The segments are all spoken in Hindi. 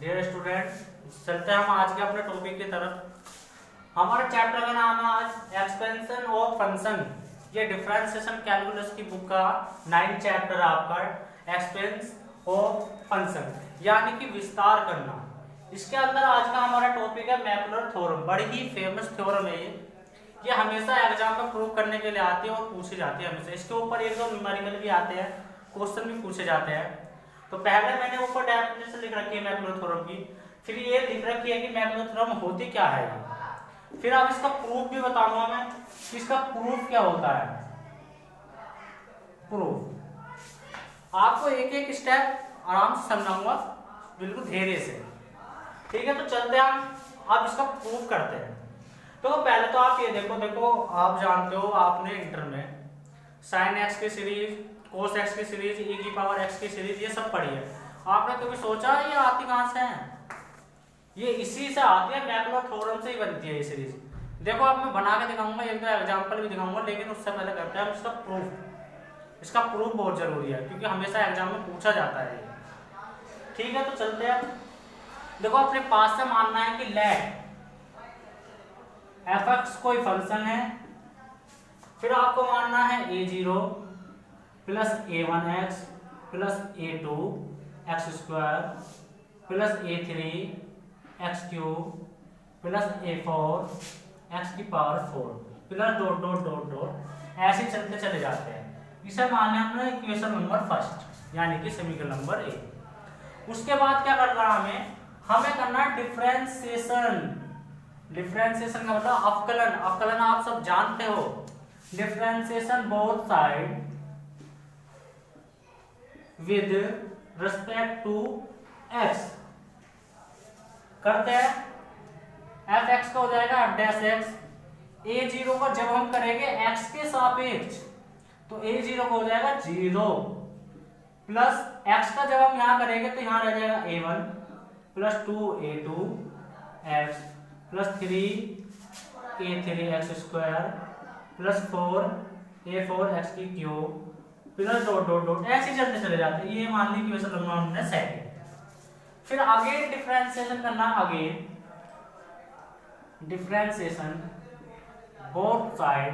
डियर स्टूडेंट, चलते हैं हम आज के अपने टॉपिक की तरफ। हमारे चैप्टर का नाम है आज एक्सपेंशन ऑफ फंक्शन। ये डिफरेंशिएशन कैलकुलस की बुक का 9 चैप्टर है आपका, एक्सपेंस ऑफ फंक्शन यानी कि विस्तार करना। इसके अंदर आज का हमारा टॉपिक है मैकुलर थ्योरम। बड़ी ही फेमस थ्योरम है ये हमेशा एग्जाम में प्रूव करने के लिए आती है और पूछी जाती है हमेशा। इसके ऊपर एक दो न्यूमेरिकल भी आते हैं, क्वेश्चन भी पूछे जाते हैं। तो पहले मैंने ऊपर डेफिनेशन लिख रखी है मैकुलर थ्योरम की, फिर ये लिख रखी है कि मैकुलर थ्योरम होती क्या है, फिर अब इसका प्रूफ भी बताऊंगा मैं कि इसका प्रूफ क्या होता है। प्रूफ आपको एक एक स्टेप आराम से समझाऊंगा, बिल्कुल धैर्य से, ठीक है। तो चलते हैं हम अब इसका प्रूफ करते हैं। तो पहले तो आप ये देखो आप जानते हो, आपने इंटर में साइन एक्स की सीरीज, कोस एक्स की सीरीज, e की पावर x की सीरीज ये सब पढ़ी है। आपने कभी सोचा ये आती कहां से है? ये इसी से आती है, मैकुलर थ्योरम से ही बनती है ये सीरीज। देखो अब मैं बना के दिखाऊंगा, एक दो एग्जांपल भी दिखाऊंगा, लेकिन उससे पहले करते हैं इसका प्रूफ। इसका प्रूफ बहुत जरूरी है क्योंकि हमेशा एग्जाम में पूछा जाता है, ठीक है। तो चलते हैं, देखो अपने पास से मानना है कि लेट f(x) कोई फंक्शन है, फिर आपको मानना है a0 plus a1x plus a2 x square plus a3 x cube plus a4 x की power 4 plus dot dot dot dot ऐसे चलते चले जाते हैं। इसे मान लें हमने इक्वेशन नंबर फर्स्ट यानी कि समीकरण नंबर ए। उसके बाद क्या करना है हमें करना है डिफरेंशिएशन। डिफरेंशिएशन का मतलब अवकलन। अवकलन आप सब जानते हो, differentiation both side with respect to x करते हैं। f(x) का हो जाएगा f'(x), a0 का जब हम करेंगे x के सापेक्ष तो a0 का हो जाएगा 0 प्लस x का जब हम यहां करेंगे तो यहां रह जाएगा a1 plus 2a2 x plus 3a3 x square plus 4a4 x की cube plus dot dot dot ऐसे चलते चले जाते हैं। ये मान ली इक्वेशन नंबर हमने सेकंड। फिर आगे डिफरेंशिएशन करना, आगे differentiation both side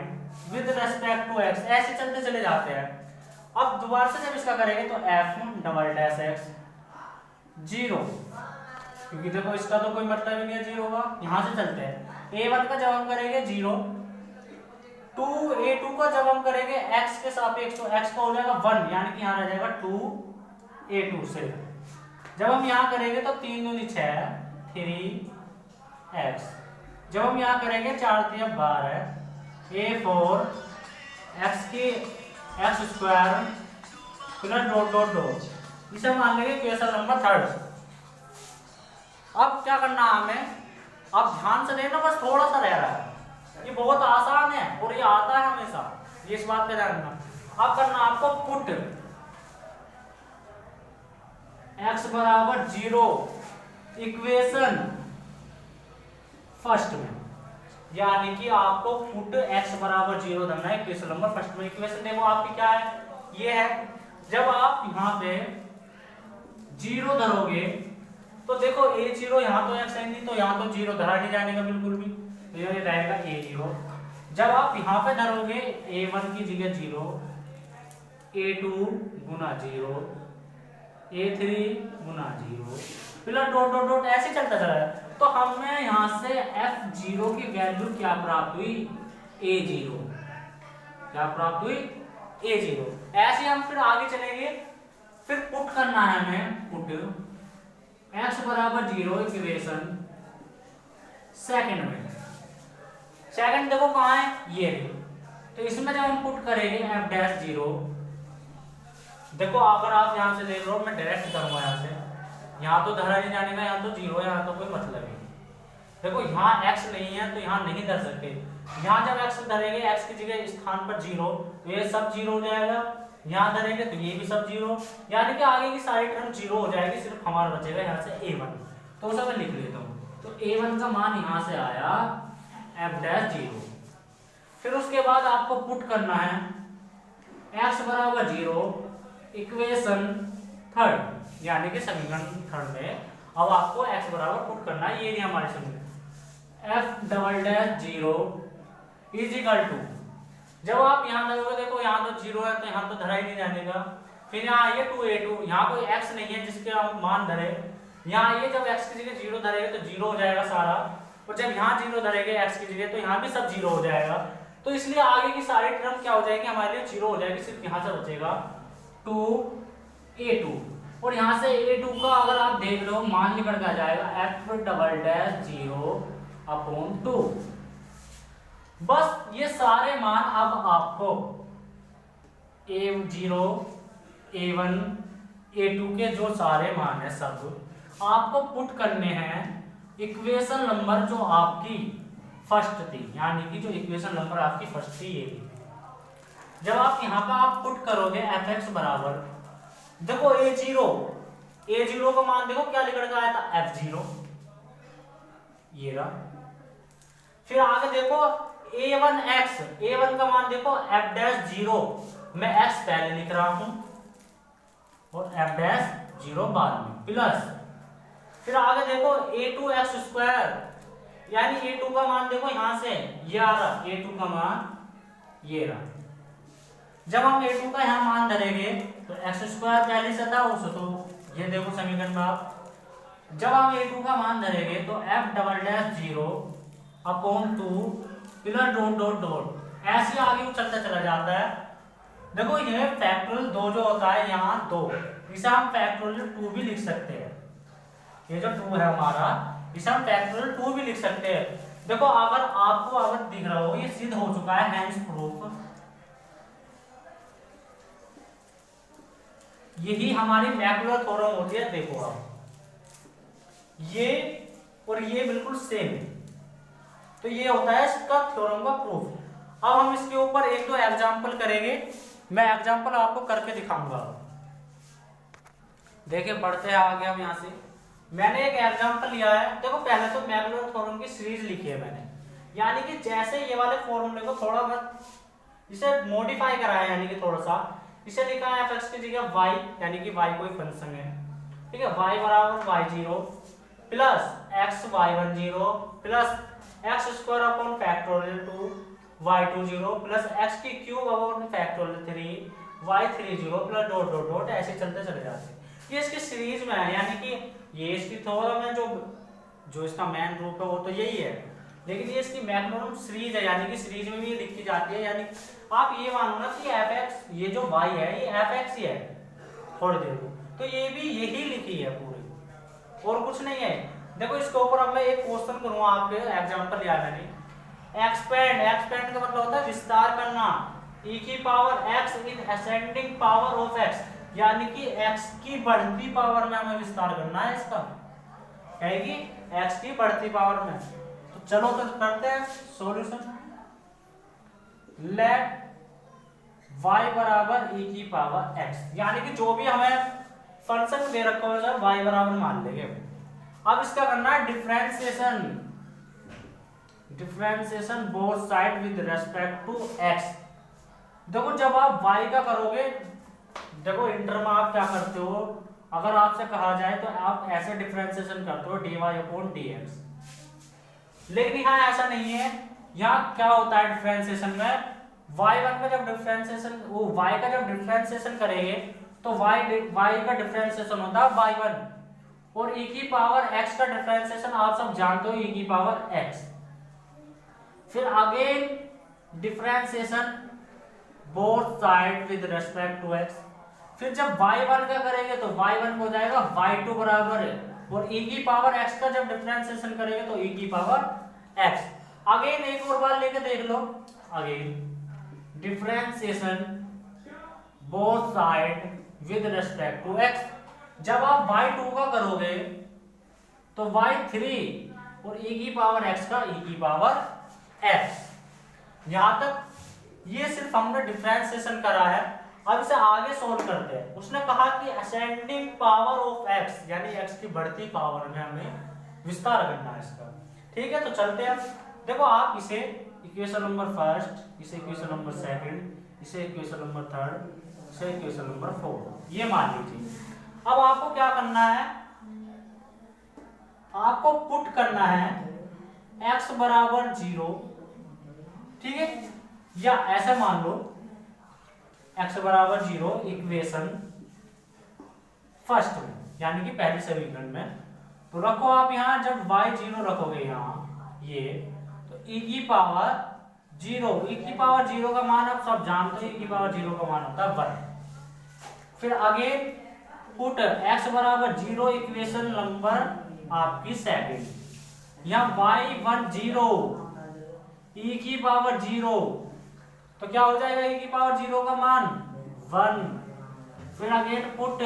with respect to x ऐसे चलते चले जाते हैं। अब दोबारा से जब इसका करेंगे तो f'(x) 0, क्योंकि देखो इसका तो कोई मतलब ही नहीं है 0 का। यहां से चलते हैं, a1 का जब हम करेंगे 0, 2a2 का जब हम करेंगे x के सापेक्ष तो x का हो जाएगा 1 यानी कि यहां रह जाएगा 2a2 से। जब हम यहां करेंगे तो 3 दूनी 6 3x, जब हम यहां करेंगे 4 3 12 a4 x की x square plus dot dot dot. इसे मान लेंगे इक्वेशन नंबर थर्ड। अब क्या करना हमें, अब ध्यान से देखना, बस थोड़ा सा रह रहा है, ये बहुत आसान है और ये आता है हमेशा, ये इस बात पे ध्यान रखना। अब करना आपको पुट x बराबर 0 इक्वेशन फर्स्ट में, यानी कि आपको पुट x बराबर 0 धरना है इक्वेशन नंबर फर्स्ट में। इक्वेशन देखो आपकी क्या है, ये है। जब आप यहां पे 0 धरोगे तो देखो a0 यहाँ तो x है नहीं तो यहाँ तो 0 धरा नहीं जाने का बिल्कुल भी, तो ये रहेगा a0। जब आप यहाँ पे धरोगे a1 की जगह 0, a2 गुना 0, a3 गुना 0 प्लस डॉट डॉट डॉट ऐसे चलता चला है। तो हमें यहाँ से f0 की वैल्यू क्या प्राप्त हुई, a0 क्या प्राप्त हुई, a0। ऐसे हम फिर आगे चलेंगे, फिर पुट करना है हमें, पुट x बराबर 0 इक्वेशन सेकंड में। सेकंड देखो कहाँ है, ये तो इसमें जब हम पुट करेंगे f'0, देखो अगर आप यहाँ से देख रहे हो, मैं डायरेक्ट करूंगा यहाँ से, यहाँ तो धरा नहीं जाने का, यहाँ तो 0 है, यहाँ तो कोई मतलब ही नहीं। देखो यहाँ x नहीं है तो यहाँ नहीं धर सकते, यहाँ जब x धरेंगे x की जगह स्थान पर 0 तो ये सब 0 हो जाएगा, यहाँ धरेंगे तो ये भी सब 0, यानी कि आगे की सारी टर्म 0 हो जाएगी, सिर्फ हमारा बचेगा यहाँ से a1। तो उसे मैं लिख लेता हूँ, तो a1 का मान यहाँ से आया f'0। फिर उसके बाद आपको पुट करना है x बराबर 0 इक्वेशन थर्ड यानी कि समीकरण थर्ड में अब आपको x बराबर पुट करना है, ये नहीं हमारे समझ। f double dash 0 is equal to, जब आप यहाँ लगोगे, देखो यहाँ तो 0 है तो यहाँ तो धरा ही नहीं रहने का। फिर यहाँ आइए 2a2, यहाँ कोई x नहीं है जिसके हम मान धरे, यहाँ आइए जब x की जगह 0 धरेगा तो 0 हो जाएगा सारा, और जब यहाँ 0 धरेंगे x की जगह तो यहाँ भी सब 0 हो जाएगा। तो इसलिए आगे की सारी टर्म क्या हो जाएगी हमारे लिए 0 हो जाएगी, सिर्फ यहाँ से बचेगा 2a2, और यहाँ से a2 का अगर आप देख लो मान निकल के आ जाएगा f डबल डैश 0/2। बस ये सारे मान अब आपको a0 a1 a2 के जो सारे मान है सब आपको पुट करने हैं इक्वेशन नंबर जो आपकी फर्स्ट थी, यानी कि जो इक्वेशन नंबर आपकी फर्स्ट थी ये थी। जब आप यहाँ पे आप पुट करोगे fx बराबर, देखो a0 का मान देखो क्या लिखा आया था f0, ये रहा। फिर आगे देखो a1 का मान देखो f डैश 0, मैं x पहले लिख रहा हूं और f डैश 0 बाद में, प्लस फिर आगे देखो a2x स्क्वायर, यानी a2 का मान देखो यहां से ये आ रहा, a2 का मान ये रहा। जब हम a2 का यहाँ मान धरेंगे तो x स्क्वायर पहले से था उस, तो ये देखो समीकरण में आप, जब हम a2 का मान धरेंगे तो f double dash 0/2 plus dot dot dot ऐसे आगे चलता चला जाता है। देखो ये फैक्टोरियल 2 जो होता है यहाँ 2, इसे हम फैक्टोरियल 2 भी लिख सकते हैं। ये जो 2 है हमारा इसे हम फैक्टोरियल 2 भी लिख सकते हैं। देखो अगर आपको अगर दिख रहा हो ये सिद्ध हो चुका है, हैंस प्रूफ, यही हमारी मैक्यूलर थ्योरम होती है। देखो आप ये और ये बिल्कुल सेम है, तो ये होता है इसका थ्योरम का प्रूफ। अब हम इसके ऊपर एक दो एग्जांपल करेंगे, मैं एग्जांपल आपको करके दिखाऊंगा। देखिए बढ़ते हैं आगे हम यहाँ से। मैंने एक एग्जांपल लिया है, देखो पहले तो मैक्यूलर थ्योरम की सीरीज लिखी है मैंने, यानी कि जैसे ये वाले फॉर्मूले को थोड़ा बहुत इसे मॉडिफाई करा है, यानी कि थोड़ा सा इसे लिखा है f(x) की जगह y, यानी कि y कोई फंक्शन है, ठीक है, y बराबर y0 plus x y10 plus x square upon factorial 2 y20 plus x की cube upon factorial 3 y30 plus dot dot dot ऐसे चलते चले जाते हैं। ये इसकी सीरीज में है, यानी कि ये इसकी थ्योरम है, जो इसका मेन रूप है वो तो यही है, लेकिन ये इसकी मैक्सिमम सीरीज है, यानी कि सीरीज में भी ये लिखी जाती है। यानी आप ये मानो ना कि fx ये जो y है ये fx ही है थोड़ी देर को, तो ये भी यही लिखी है पूरी, और कुछ नहीं है। देखो इसके ऊपर अब मैं एक क्वेश्चन करूंगा, आपके एग्जांपल लिया मैंने। एक्सपेंड का मतलब होता है विस्तार करना, e की power x in ascending power of x, यानी कि x की बढ़ती पावर में हमें विस्तार करना है इसका, है कि x की बढ़ती पावर में। तो चलो तो करते हैं सॉल्यूशन। लेट y बराबर e की पावर x, यानी कि जो भी हमें फंक्शन दे रखा है सर y बराबर मान लेंगे। अब इसका करना है differentiation both side with respect to x। देखो जब आप y का करोगे, देखो इंटर में आप क्या करते हो, अगर आपसे कहा जाए तो आप ऐसे डिफरेंशिएशन करते हो dy/dx, लेकिन यहाँ ऐसा नहीं है। यहाँ क्या होता है डिफरेंशिएशन में, y1 का जब डिफरेंशिएशन y का जब डिफरेंशिएशन करेंगे तो y का डिफरेंशिएशन होता है y1, और e की पावर x का डिफरेंशिएशन आप सब जानते हो e की पावर x। फिर again differentiation both side with respect to x। फिर जब y1 का करेंगे तो y1 हो जाएगा y2 बराबर है, और e की पावर x का जब डिफरेंशिएशन करेंगे तो e की पावर x। अगेन एक और बार लेके देख लो, again differentiation both side with respect to x। जब आप y2 का करोगे तो y3 और e की पावर x का e की पावर x। यहां तक ये सिर्फ हमने डिफरेंशिएशन करा है। अब इसे आगे सोल्व करते हैं। उसने कहा कि असेंडिंग पावर ऑफ x, यानी x की बढ़ती पावर में हमें विस्तार करना है इसका, ठीक है। तो चलते हैं। देखो आप इसे इक्वेशन नंबर फर्स्ट, इसे इक्वेशन नंबर सेकंड, इसे इक्वेशन नंबर थर्ड, इसे इक्वेशन नंबर फोर्थ, ये मान लीजिए। अब आपको क्या करना है, आपको पुट करना है x बराबर 0, ठीक है, या ऐसा मान लो x बराबर 0 इक्वेशन फर्स्ट में, यानी कि पहली समीकरण में। तो रखो आप यहाँ, जब y 0 रखोगे यहाँ ये, तो e की पावर 0 का मान आप सब जानते हो, e की पावर 0 का मान होता है 1। फिर आगे पुट x बराबर 0 इक्वेशन नंबर आपकी सेकंड, यहाँ y 10 e की पावर 0, तो क्या हो जाएगा e की पावर 0 का मान 1। फिर अगेन पुट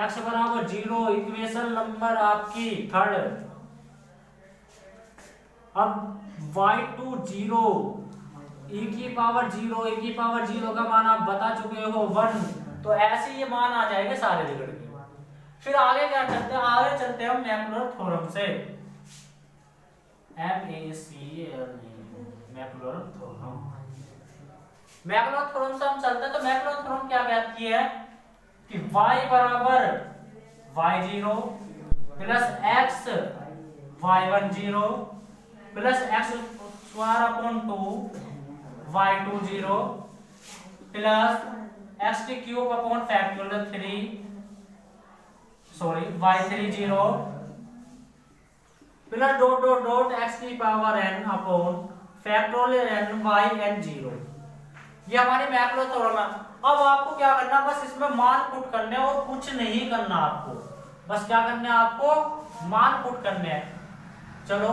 x बराबर 0 इक्वेशन नंबर आपकी थर्ड, अब y2 0 e की पावर 0 का मान आप बता चुके हो 1, तो ऐसे ये मान आ जाएंगे सारे बिगड़ के। फिर आगे क्या करते हैं, आगे चलते हैं हम मैक्लॉर थ्योरम से, मैक्लॉर थ्योरम से हम चलते हैं। तो मैक्लॉर थ्योरम क्या कहती है कि y बराबर y0 plus x y10 plus x square upon 2 y20 plus x की cube upon factorial 3 y30 plus dot dot dot x की power n upon factorial n y n 0। ये हमारी मैक्लॉर थ्योरम है। अब आपको क्या करना, बस इसमें मान पुट करने और कुछ नहीं करना आपको, बस क्या करना है आपको, मान पुट करने हैं। चलो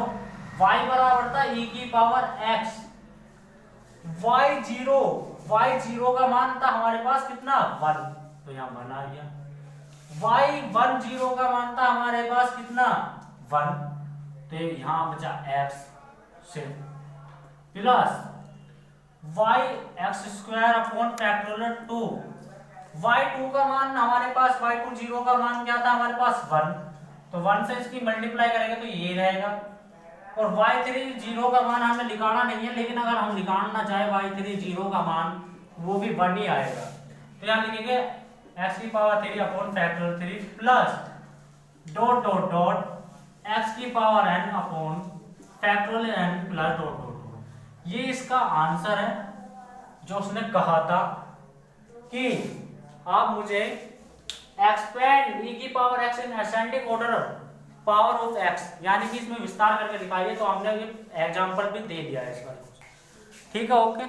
y बराबर था e की पावर x, y0 का मान था हमारे पास कितना 1, तो यहाँ 1 आ गया। y10 का मान था हमारे पास कितना 1, तो यहाँ बचा x सिर्फ, plus y² upon factorial 2, y2 का मान हमारे पास, y20 का मान क्या था हमारे पास 1, तो 1 से इसकी मल्टीप्लाई करेंगे तो ये रहेगा। और y30 का मान हमने निकाला नहीं है, लेकिन अगर हम निकालना चाहे y30 का मान, वो भी 1 ही आएगा। तो यहाँ लिखेंगे x की power 3 upon factorial 3 plus dot dot dot x की power n upon factorial n plus dot dot. ये इसका आंसर है जो उसने कहा था कि आप मुझे एक्सपेंड e की power x in ascending order power of x, यानी कि इसमें विस्तार करके दिखाइए। तो हमने ये एग्जांपल भी दे दिया है इस पर, ठीक है, ओके।